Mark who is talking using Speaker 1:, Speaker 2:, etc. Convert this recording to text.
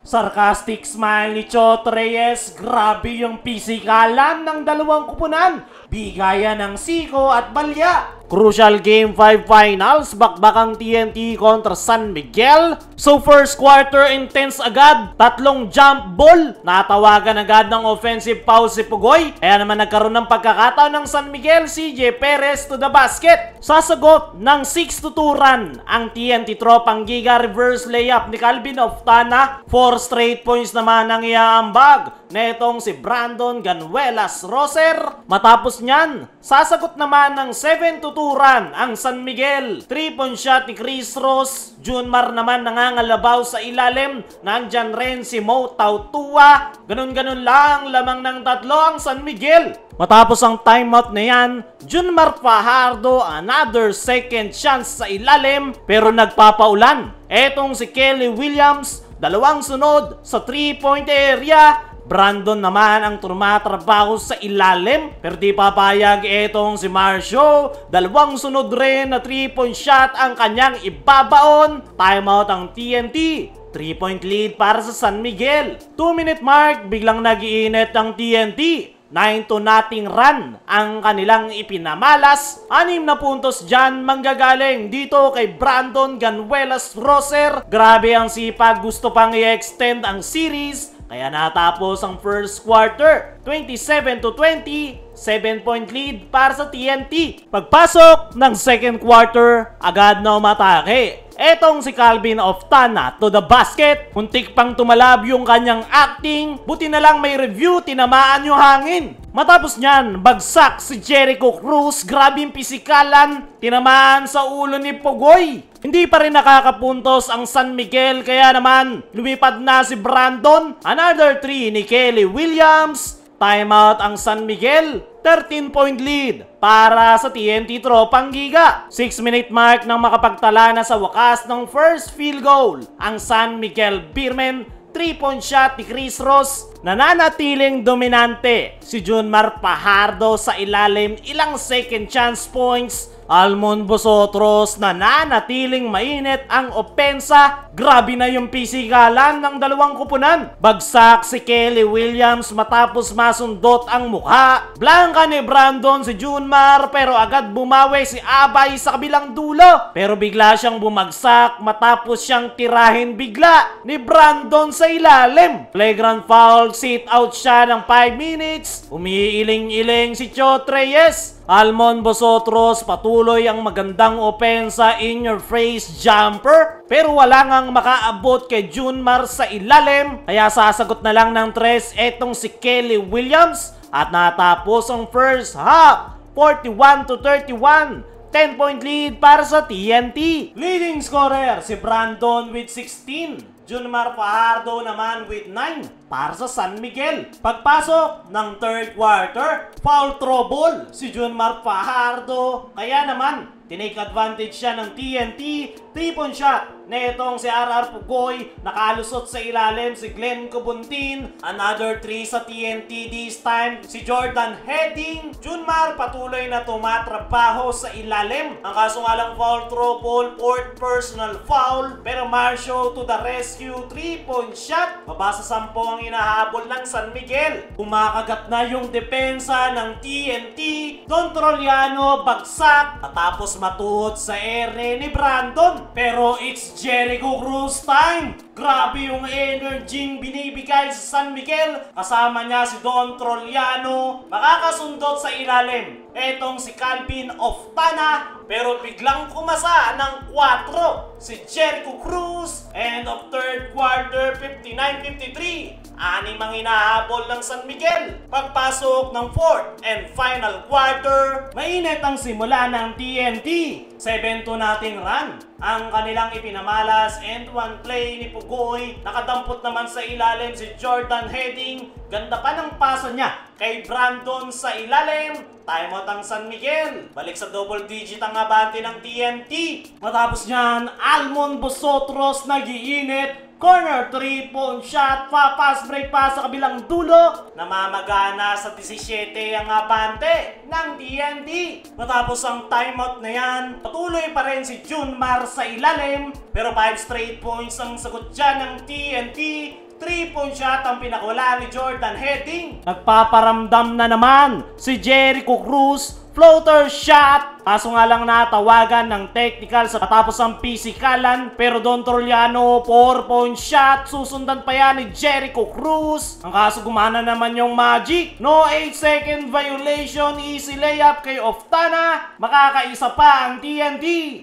Speaker 1: Sarcastic smile ni Chot Reyes, grabe yung pisikalan ng dalawang kupunan. Bigayan ng siko at balya. Crucial Game 5 Finals, bakbakang TNT kontra San Miguel. So first quarter, intense agad. Tatlong jump ball. Natawagan agad ng offensive foul si Pugoy. Kaya naman nagkaroon ng pagkakataon ng San Miguel, CJ Perez to the basket. Sasagot ng 6-2 run ang TNT tropang Giga. Reverse layup ni Calvin Oftana. 4 straight points naman ang iaambag netong si Brandon Ganuelas Roser. Matapos niyan, sasagot naman ng 7-2 run ang San Miguel. 3-point shot ni Chris Ross. Junmar naman nangangalabaw sa ilalim. Nandyan rin si Mo Tautua. Ganun-ganun lang, lamang ng tatlo ang San Miguel. Matapos ang timeout na yan, Junmar Fajardo, another second chance sa ilalim pero nagpapaulan. Etong si Kelly Williams, dalawang sunod sa 3-point area. Brandon naman ang tumatrabaho sa ilalim pero di papayag etong si Marcio. Dalawang sunod rin na 3-point shot ang kanyang ibabaon. Timeout ang TNT. 3-point lead para sa San Miguel. 2-minute mark, biglang nag-iinit ang TNT. 9-0 run ang kanilang ipinamalas. 6 na puntos dyan manggagaling dito kay Brandon Ganuelas Roser. Grabe ang sipag, gusto pang i-extend ang series. Kaya natapos ang first quarter, 27-20, 7-point lead para sa TNT. Pagpasok ng second quarter, agad na umatake. Etong si Calvin Oftana to the basket. Muntik pang tumalab yung kanyang acting. Buti na lang may review, tinamaan yung hangin. Matapos niyan, bagsak si Jericho Cruz. Grabing pisikalan, tinamaan sa ulo ni Pugoy. Hindi pa rin nakakapuntos ang San Miguel, kaya naman lumipad na si Brandon. Another 3 ni Kelly Williams. Timeout ang San Miguel. 13-point lead para sa TNT tropang Giga. 6-minute mark nang makapagtala na sa wakas ng first field goal ang San Miguel Beermen. 3-point shot ni Chris Ross. Nananatiling dominante si Junmar Fajardo sa ilalim. Ilang second chance points. Almon Bosotros, nananatiling mainit ang opensa. Grabe na yung pisikalan ng dalawang kupunan. Bagsak si Kelly Williams matapos masundot ang mukha. Blanka ni Brandon si Junmar pero agad bumawi si Abay sa kabilang dulo. Pero bigla siyang bumagsak matapos siyang tirahin bigla ni Brandon sa ilalim. Flagrant foul, sit out siya ng 5 minutes. Umiiling-iling si Chot Reyes. Almon Bosotros, patuloy ang magandang opensa, in your face jumper. Pero wala ngang makaabot kay Junmar sa ilalim. Kaya sasagot na lang ng 3 etong si Kelly Williams. At natapos ang first half, 41-31. 10-point lead para sa TNT. Leading scorer si Brandon with 16. Junmar Fajardo naman with 9 para sa San Miguel. Pagpasok ng third quarter, foul trouble si Junmar Fajardo. Kaya naman, tinake advantage siya ng TNT. 3-point shot na itong si RR Pugoy. Nakalusot sa ilalim si Glenn Cobuntin. Another 3 sa TNT, this time si Jordan Heading. Junmar patuloy na tumatrabaho sa ilalim. Ang kaso nga lang foul trouble, 4th personal foul. Pero Marcio to the rescue, 3-point shot. Mabasa 10 ang inahabol ng San Miguel. Kumakagat na yung depensa ng TNT. Don Troliano bagsak. Tapos matuhod sa ere ni Brandon. Pero it's Jericho Cruz time. Grabe yung energy binibigay sa San Miguel. Kasama niya si Don Troliano. Makakasundot sa ilalim etong si Calvin Oftana. Pero biglang kumasa ng 4 si Jericho Cruz. End of third quarter, 59-53. 6 ang hinahabol ng San Miguel. Pagpasok ng fourth and final quarter, mainit ang simula ng TNT. 7-2 nating run ang kanilang ipinamalas, and 1 play ni Pugoy. Nakadampot naman sa ilalim si Jordan Heading. Ganda pa ng pasa niya kay Brandon sa ilalim. Timeout ang San Miguel. Balik sa double digit ang abante ng TNT. Matapos niyan, Almon Bosotros nag-iinit. Corner 3-point shot, pass break pa sa kabilang dulo. Namamagana sa 17 ang abante ng TNT. Matapos ang timeout na yan, patuloy pa rin si Junmar sa ilalim. Pero 5 straight points ang sagot dyan ng TNT. 3-point shot ang pinakawala ni Jordan heading. Nagpaparamdam na naman si Jericho Cruz, floater shot. Kaso nga lang natawagan ng technical sa katapos ang pisikalan. Pero Don Troliano, 4-point shot. Susundan pa yan ni Jericho Cruz. Ang kaso gumana naman yung Magic. No 8-second violation, easy layup kay Oftana. Makakaisa pa ang TNT.